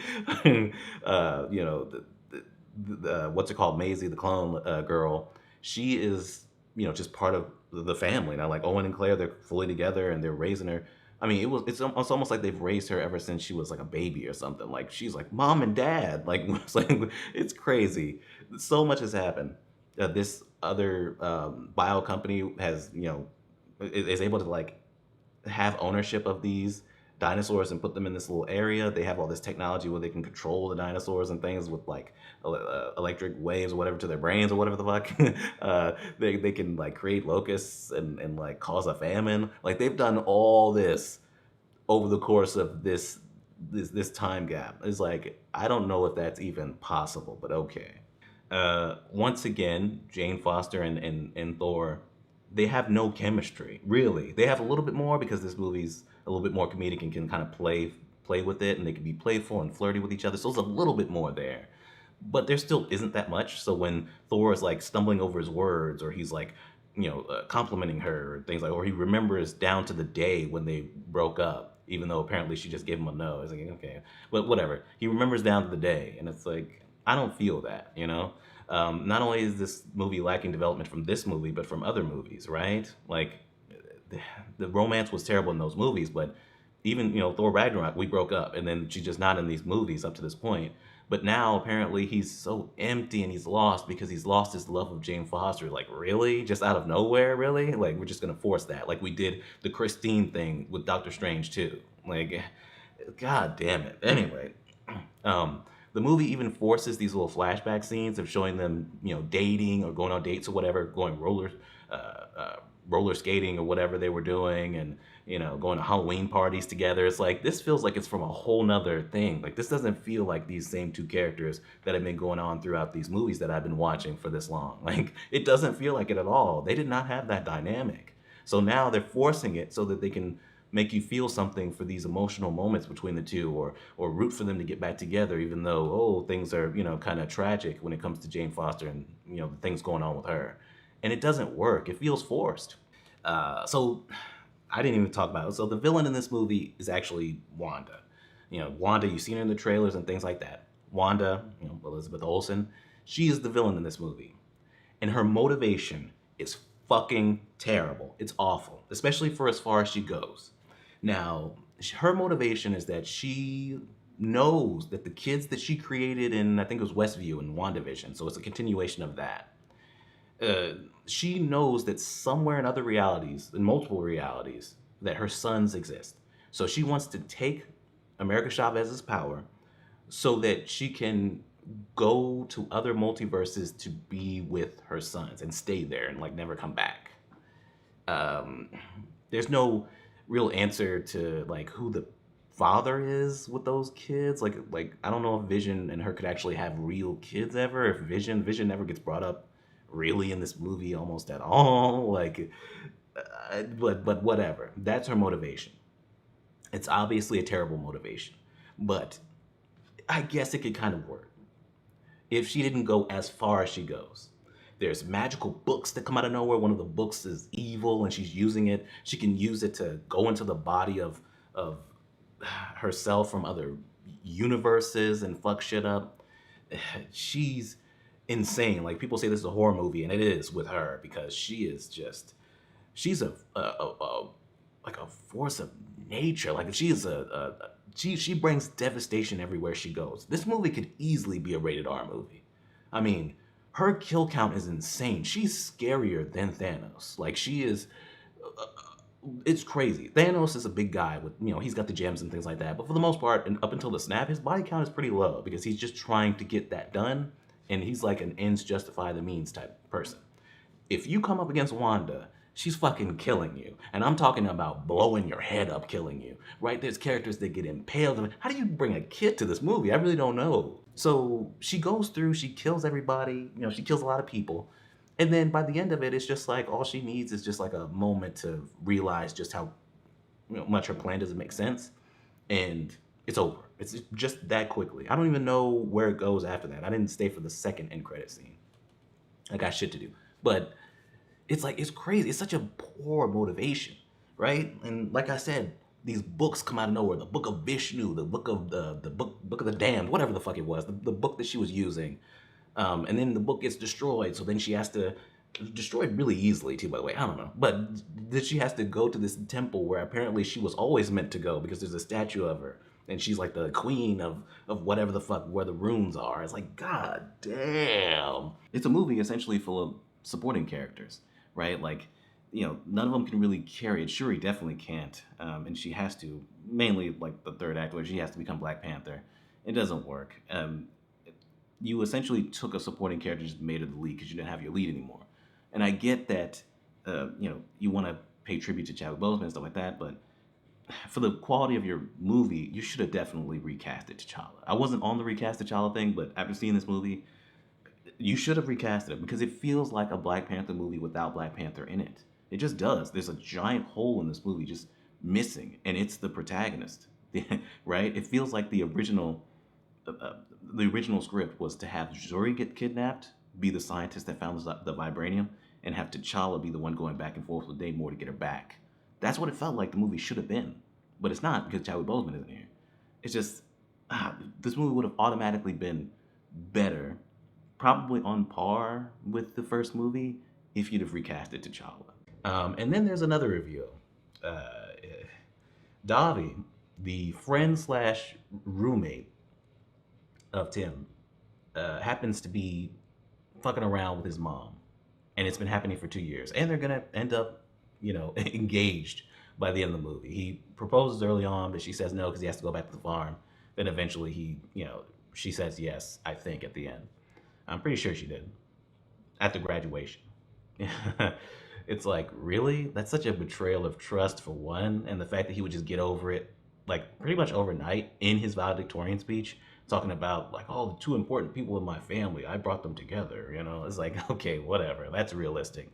[SPEAKER 1] you know, what's it called, Maisie, the clone girl. She is, you know, just part of the family now. Like Owen and Claire, they're fully together and they're raising her. I mean, it's almost like they've raised her ever since she was like a baby or something. Like, she's like mom and dad. Like, it's like, it's crazy. So much has happened. This other bio company has, you know, is able to like have ownership of these dinosaurs and put them in this little area. They have all this technology where they can control the dinosaurs and things with like electric waves or whatever to their brains or whatever the fuck. They can like create locusts and like cause a famine. Like, they've done all this over the course of this time gap. It's like, I don't know if that's even possible, but okay. Once again, Jane Foster and Thor, they have no chemistry, really. They have a little bit more because this movie's a little bit more comedic and can kind of play with it, and they can be playful and flirty with each other. So there's a little bit more there. But there still isn't that much. So when Thor is like stumbling over his words, or he's like, you know, complimenting her, or things like, or he remembers down to the day when they broke up, even though apparently she just gave him a no. It's like, okay, but whatever. He remembers down to the day, and it's like, I don't feel that, you know? Not only is this movie lacking development from this movie, but from other movies, right? Like, the romance was terrible in those movies, but even, you know, Thor Ragnarok, we broke up, and then she's just not in these movies up to this point. But now apparently he's so empty and he's lost because he's lost his love of Jane Foster. Like, really? Just out of nowhere, really? Like, we're just gonna force that. Like we did the Christine thing with Doctor Strange too. Like, god damn it. Anyway, the movie even forces these little flashback scenes of showing them, you know, dating or going on dates or whatever, going roller skating or whatever they were doing, and, you know, going to Halloween parties together. It's like, this feels like it's from a whole nother thing. Like, this doesn't feel like these same two characters that have been going on throughout these movies that I've been watching for this long. Like, it doesn't feel like it at all. They did not have that dynamic. So now they're forcing it so that they can make you feel something for these emotional moments between the two, or root for them to get back together, even though, oh, things are, you know, kind of tragic when it comes to Jane Foster and, you know, the things going on with her. And it doesn't work. It feels forced. So I didn't even talk about it. So the villain in this movie is actually Wanda. You know, Wanda, you've seen her in the trailers and things like that. Wanda, you know, Elizabeth Olsen, she is the villain in this movie. And her motivation is fucking terrible. It's awful, especially for as far as she goes. Now, her motivation is that she knows that the kids that she created in, I think it was Westview and WandaVision, so it's a continuation of that. She knows that somewhere in other realities, in multiple realities, that her sons exist. So she wants to take America Chavez's power so that she can go to other multiverses to be with her sons and stay there and like never come back. There's no real answer to like who the father is with those kids. Like I don't know if Vision and her could actually have real kids ever. If Vision never gets brought up really in this movie almost at all. Like, but whatever. That's her motivation. It's obviously a terrible motivation, but I guess it could kind of work if she didn't go as far as she goes. There's magical books that come out of nowhere. One of the books is evil and she's using it. She can use it to go into the body of herself from other universes and fuck shit up. She's insane. Like, people say this is a horror movie, and it is with her, because she's a like a force of nature. Like, she brings devastation everywhere she goes. This movie could easily be a rated R movie. I mean, her kill count is insane. She's scarier than Thanos. Like, she is it's crazy. Thanos is a big guy with, he's got the gems and things like that. But for the most part, and up until the snap, his body count is pretty low because he's just trying to get that done. And he's like an ends justify the means type person. If you come up against Wanda, she's fucking killing you. And I'm talking about blowing your head up, killing you, right? There's characters that get impaled. How do you bring a kid to this movie? I really don't know. So she goes through, she kills everybody, she kills a lot of people. And then by the end of it, it's just like all she needs is just like a moment to realize just how much her plan doesn't make sense. And it's over. It's just that quickly. I don't even know where it goes after that. I didn't stay for the second end credit scene. I got shit to do. But it's like, it's crazy. It's such a poor motivation, right? And like I said, these books come out of nowhere. The book of Vishnu, the book of the book of the damned, whatever the fuck it was, the book that she was using. And then the book gets destroyed. So then she has to, destroyed really easily too, by the way. I don't know. But then she has to go to this temple where apparently she was always meant to go because there's a statue of her. And she's like the queen of whatever the fuck, where the runes are. It's like, god damn. It's a movie essentially full of supporting characters, right? Like, none of them can really carry it. Shuri definitely can't. And she has to, mainly like the third act where she has to become Black Panther. It doesn't work. You essentially took a supporting character and just made her the lead because you didn't have your lead anymore. And I get that, you want to pay tribute to Chadwick Boseman and stuff like that, but for the quality of your movie, you should have definitely recasted T'Challa. I wasn't on the recast T'Challa thing, but after seeing this movie, you should have recasted it because it feels like a Black Panther movie without Black Panther in it. It just does. There's a giant hole in this movie just missing, and it's the protagonist, right? It feels like the original script was to have Shuri get kidnapped, be the scientist that found the vibranium, and have T'Challa be the one going back and forth with Namor to get her back. That's what it felt like the movie should have been. But it's not because Chadwick Boseman isn't here. It's just, this movie would have automatically been better, probably on par with the first movie, if you'd have recasted T'Challa. And then there's another review. Davi, the friend slash roommate of Tim, happens to be fucking around with his mom. And it's been happening for 2 years. And they're going to end up, engaged by the end of the movie. He proposes early on, but she says no because he has to go back to the farm. Then eventually she says yes, I think, at the end. I'm pretty sure she did. At the graduation. It's like, really? That's such a betrayal of trust, for one. And the fact that he would just get over it, like, pretty much overnight in his valedictorian speech, talking about, like, oh, the two important people in my family, I brought them together, It's like, okay, whatever. That's realistic.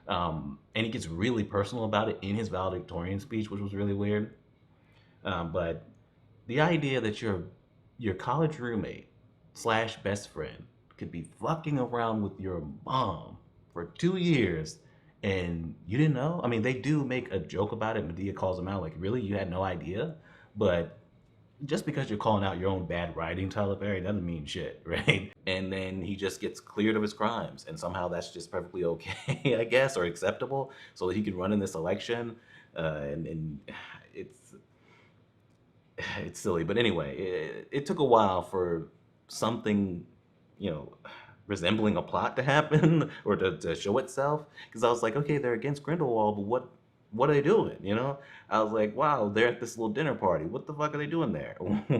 [SPEAKER 1] And he gets really personal about it in his valedictorian speech, which was really weird. But the idea that your college roommate slash best friend could be fucking around with your mom for 2 years and you didn't know? I mean, they do make a joke about it. Medea calls him out like, really? You had no idea? But just because you're calling out your own bad writing, Tyler Perry, doesn't mean shit, right? And then he just gets cleared of his crimes, and somehow that's just perfectly okay, I guess, or acceptable, so that he can run in this election. And it's silly, but anyway, it took a while for something, resembling a plot to happen or to show itself, because I was like, okay, they're against Grindelwald, but what are they doing? I was like, wow, they're at this little dinner party. What the fuck are they doing there?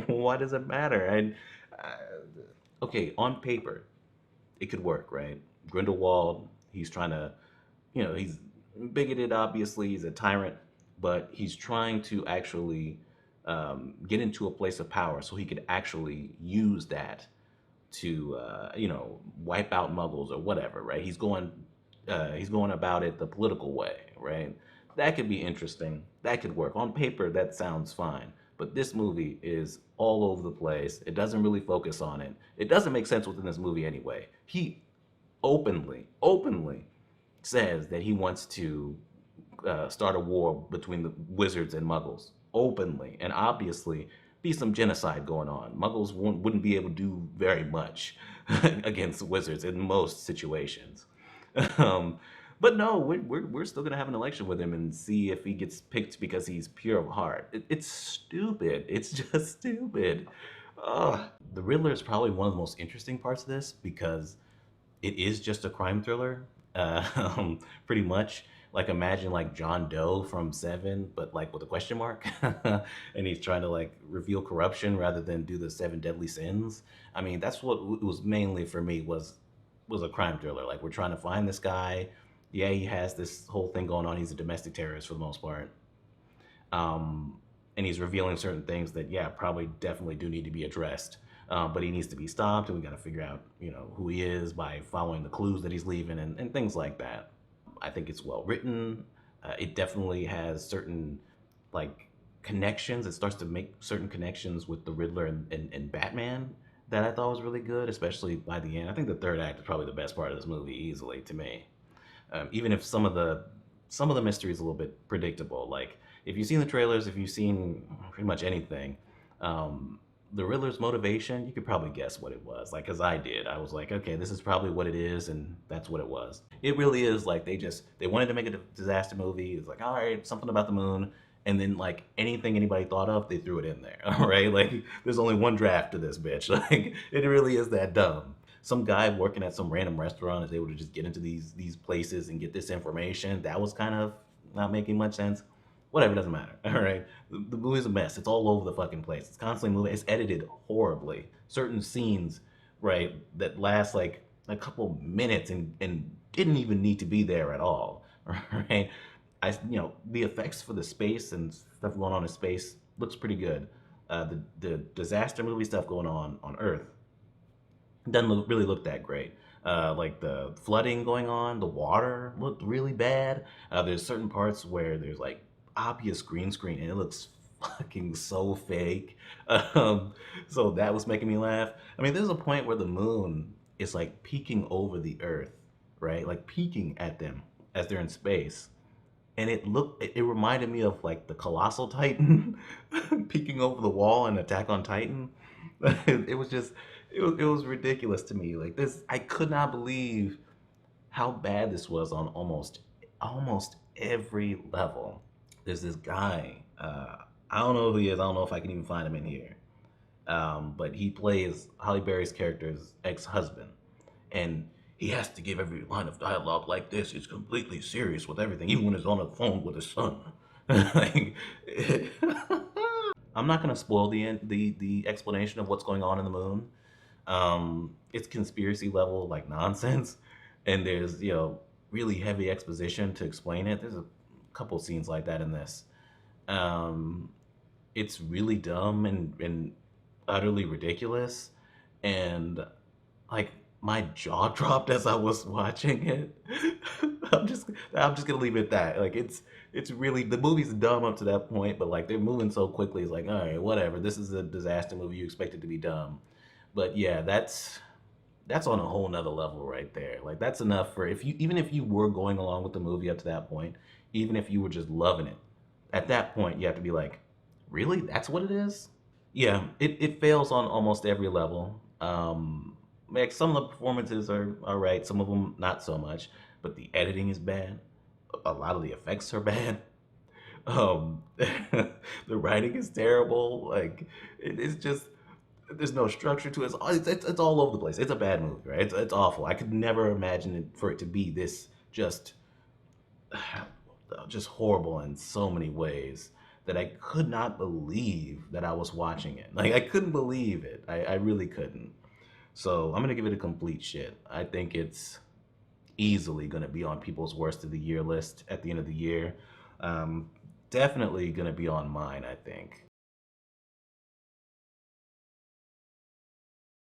[SPEAKER 1] Why does it matter? And okay, on paper, it could work, right? Grindelwald, he's trying to, he's bigoted, obviously, he's a tyrant, but he's trying to actually get into a place of power so he could actually use that to, wipe out Muggles or whatever, right? He's going about it the political way, right? That could be interesting. That could work. On paper, that sounds fine. But this movie is all over the place. It doesn't really focus on it. It doesn't make sense within this movie anyway. He openly says that he wants to start a war between the wizards and Muggles. Openly. And obviously, be some genocide going on. Muggles wouldn't be able to do very much against wizards in most situations. But no, we're still gonna have an election with him and see if he gets picked because he's pure of heart. It's stupid. It's just stupid. Ugh. The Riddler is probably one of the most interesting parts of this because it is just a crime thriller, pretty much. Like imagine like John Doe from Seven, but like with a question mark, and he's trying to like reveal corruption rather than do the seven deadly sins. I mean, that's what it was mainly for me was a crime thriller. Like we're trying to find this guy. Yeah, he has this whole thing going on. He's a domestic terrorist for the most part. And he's revealing certain things that, yeah, probably definitely do need to be addressed. But he needs to be stopped, and we got to figure out, who he is by following the clues that he's leaving and things like that. I think it's well written. It definitely has certain like connections. It starts to make certain connections with the Riddler and Batman that I thought was really good, especially by the end. I think the third act is probably the best part of this movie, easily to me. Even if some of the mystery is a little bit predictable. Like if you've seen the trailers, if you've seen pretty much anything, the Riddler's motivation, you could probably guess what it was. Like, cause I did. I was like, okay, this is probably what it is, and that's what it was. It really is like they wanted to make a disaster movie. It's like, all right, something about the moon, and then like anything anybody thought of, they threw it in there. All right, like there's only one draft to this bitch. Like it really is that dumb. Some guy working at some random restaurant is able to just get into these places and get this information. That was kind of not making much sense. Whatever, doesn't matter. All right, the movie's a mess. It's all over the fucking place. It's constantly moving. It's edited horribly. Certain scenes, right, that last like a couple minutes and didn't even need to be there at all. Right, the effects for the space and stuff going on in space looks pretty good. The disaster movie stuff going on Earth doesn't really look that great. Like the flooding going on, the water looked really bad. There's certain parts where there's like obvious green screen and it looks fucking so fake. So that was making me laugh. I mean, there's a point where the moon is like peeking over the Earth, right? Like peeking at them as they're in space. And it reminded me of like the Colossal Titan peeking over the wall in Attack on Titan. It was just it was ridiculous to me. Like this, I could not believe how bad this was on almost every level. There's this guy. I don't know who he is. I don't know if I can even find him in here. But he plays Holly Berry's character's ex-husband, and he has to give every line of dialogue like this. He's completely serious with everything, even when he's on the phone with his son. Like, I'm not gonna spoil the explanation of what's going on in the moon. It's conspiracy level like nonsense, and there's really heavy exposition to explain it. There's a couple scenes like that in this. Um, it's really dumb and utterly ridiculous, and like my jaw dropped as I was watching it. I'm just gonna leave it at that. Like it's really the movie's dumb up to that point, but like they're moving so quickly. It's like all right, whatever. This is a disaster movie. You expect it to be dumb, but yeah, that's on a whole nother level right there. Like that's enough for if you even if you were going along with the movie up to that point, even if you were just loving it, at that point you have to be like, really? That's what it is? Yeah, it fails on almost every level. Like some of the performances are all right, some of them not so much, but the editing is bad. A lot of the effects are bad. The writing is terrible. Like it's just there's no structure to it. It's all over the place. It's a bad movie, right? It's awful. I could never imagine for it to be this just horrible in so many ways that I could not believe that I was watching it. Like I couldn't believe it. I really couldn't. So I'm gonna give it a complete shit. I think it's easily gonna be on people's worst of the year list at the end of the year. Definitely gonna be on mine, I think.